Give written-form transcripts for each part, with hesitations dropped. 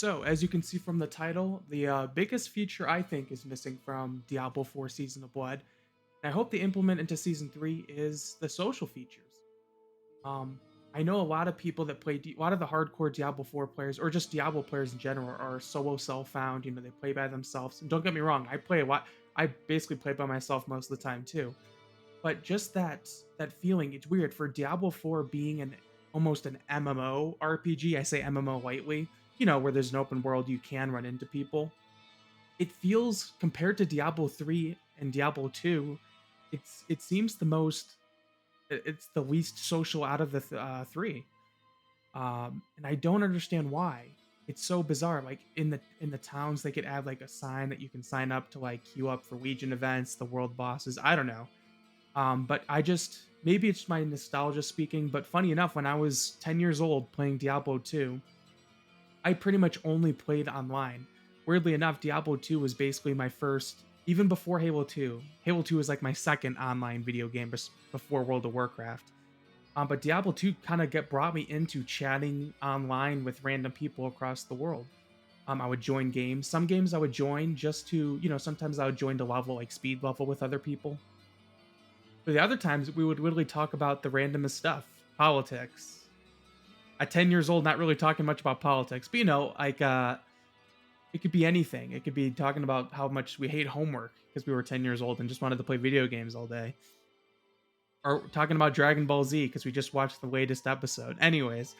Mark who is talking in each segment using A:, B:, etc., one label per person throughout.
A: So, as you can see from the title, the biggest feature I think is missing from Diablo 4 Season of Blood, and I hope they implement into Season 3 is the social features. Um, I know a lot of people that play, a lot of the hardcore Diablo 4 players, or just Diablo players in general, are solo self-found. They play by themselves. And don't get me wrong, I play a lot. I basically play by myself most of the time too. But just that feeling, it's weird for Diablo 4 being an almost an MMO RPG. I say MMO lightly, where there's an open world you can run into people. It feels compared to Diablo 3 and Diablo 2, it seems it's the least social out of the 3. And I don't understand why. It's so bizarre. Like in the towns, they could add like a sign that you can sign up to like queue up for Legion events, the world bosses. I don't know. But I just maybe it's my nostalgia speaking, but funny enough, when I was 10 years old playing Diablo 2, I pretty much only played online. Weirdly enough, Diablo 2 was basically my first, even before Halo 2. Halo 2 was like my second online video game before World of Warcraft. But Diablo 2 kind of get brought me into chatting online with random people across the world. I would join games. Some games I would join just to, sometimes I would join to level, like speed level with other people. But the other times we would literally talk about the randomest stuff, politics. At 10 years old, not really talking much about politics, but it could be anything. It could be talking about how much we hate homework because we were 10 years old and just wanted to play video games all day. Or talking about Dragon Ball Z because we just watched the latest episode. Anyways,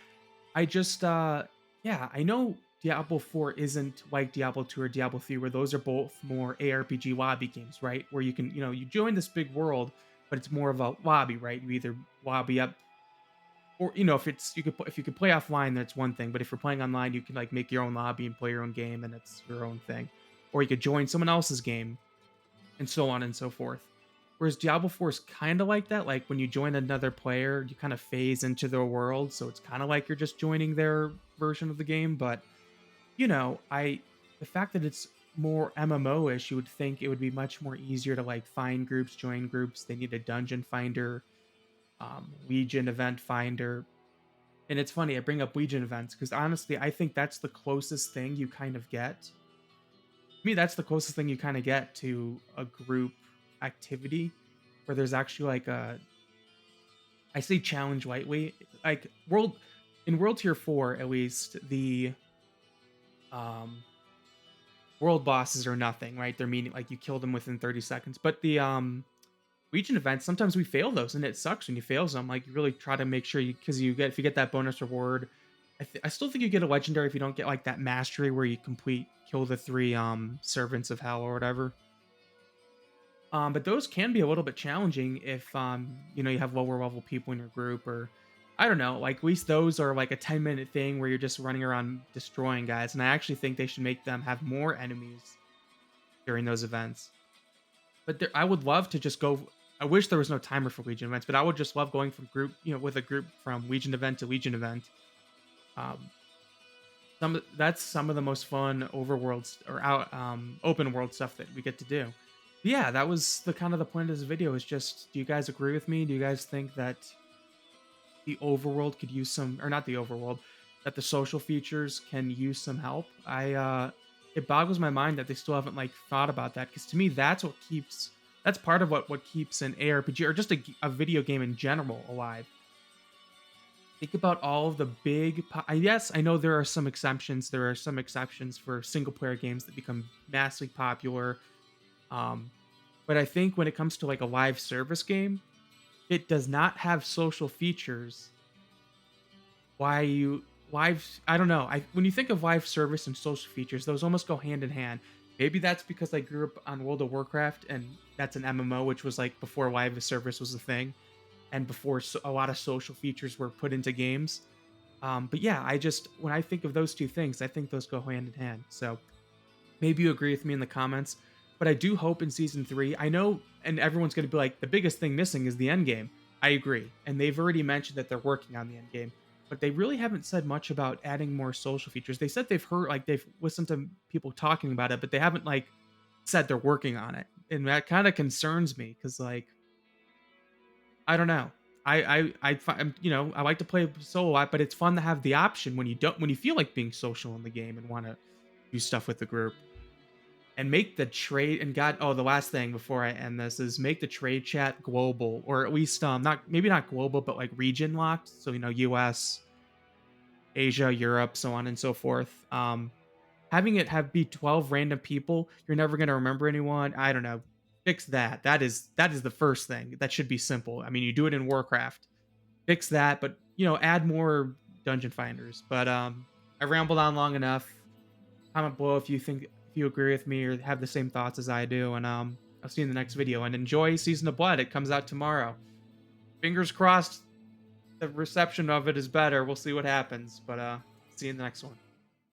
A: I just yeah, I know Diablo 4 isn't like Diablo 2 or Diablo 3 where those are both more ARPG lobby games, right? Where you can, you join this big world, but it's more of a lobby, right? You either lobby up or if it's if you could play offline, that's one thing, but if you're playing online, you can like make your own lobby and play your own game and it's your own thing. Or you could join someone else's game and so on and so forth. Whereas Diablo 4 is kind of like that. Like when you join another player, you kind of phase into their world. So it's kind of like you're just joining their version of the game. But, the fact that it's more MMO-ish, you would think it would be much more easier to like find groups, join groups. They need a dungeon finder, Legion event finder. And it's funny, I bring up Legion events because honestly, I think that's the closest thing you kind of get me, that's the closest thing you kind of get to a group activity where there's actually like I say challenge lightly, like World Tier 4 at least, the um world bosses are nothing, right? They're meaning like you kill them within 30 seconds. But the region events, sometimes we fail those and it sucks when you fail them. Like you really try to make sure because you get if you get that bonus reward, I still think you get a legendary if you don't get like that mastery where you complete kill the three servants of hell or whatever. But those can be a little bit challenging if you have lower level people in your group, or I don't know, like at least those are like a 10-minute thing where you're just running around destroying guys. And I actually think they should make them have more enemies during those events. But I would love to just go. I wish there was no timer for Legion events, but I would just love going from group, with a group from Legion event to Legion event. Um, that's some of the most fun or out open world stuff that we get to do. Yeah, that was the kind of the point of this video is just, do you guys agree with me? Do you guys think that the overworld could use some, or not the overworld, that the social features can use some help? It boggles my mind that they still haven't like thought about that, because to me that's part of what keeps an ARPG or just a video game in general alive. Think about all of the yes, I know there are some exceptions. There are some exceptions for single player games that become massively popular. Um, but I think when it comes to like a live service game, it does not have social features. Why you live? I don't know. I When you think of live service and social features, those almost go hand in hand. Maybe that's because I grew up on World of Warcraft, and that's an MMO, which was like before live service was a thing, and before a lot of social features were put into games. But yeah, when I think of those two things, I think those go hand in hand. So maybe you agree with me in the comments, but I do hope in season 3. I know, and everyone's going to be like, the biggest thing missing is the end game. I agree, and they've already mentioned that they're working on the end game, but they really haven't said much about adding more social features. They said they've listened to people talking about it, but they haven't like said they're working on it, and that kind of concerns me because like I don't know. I like to play solo a lot, but it's fun to have the option when you feel like being social in the game and want to do stuff with the group. And make the trade and God oh, the last thing before I end this is make the trade chat global, or at least not maybe not global, but like region locked. So US, Asia, Europe, so on and so forth. Having it have be 12 random people, you're never gonna remember anyone. I don't know. Fix that. That is the first thing. That should be simple. I mean, you do it in Warcraft. Fix that, but add more dungeon finders. But I rambled on long enough. Comment below if you agree with me or have the same thoughts as I do, and I'll see you in the next video. And enjoy Season of Blood. It comes out tomorrow. Fingers crossed the reception of it is better. We'll see what happens. But see you in the next one.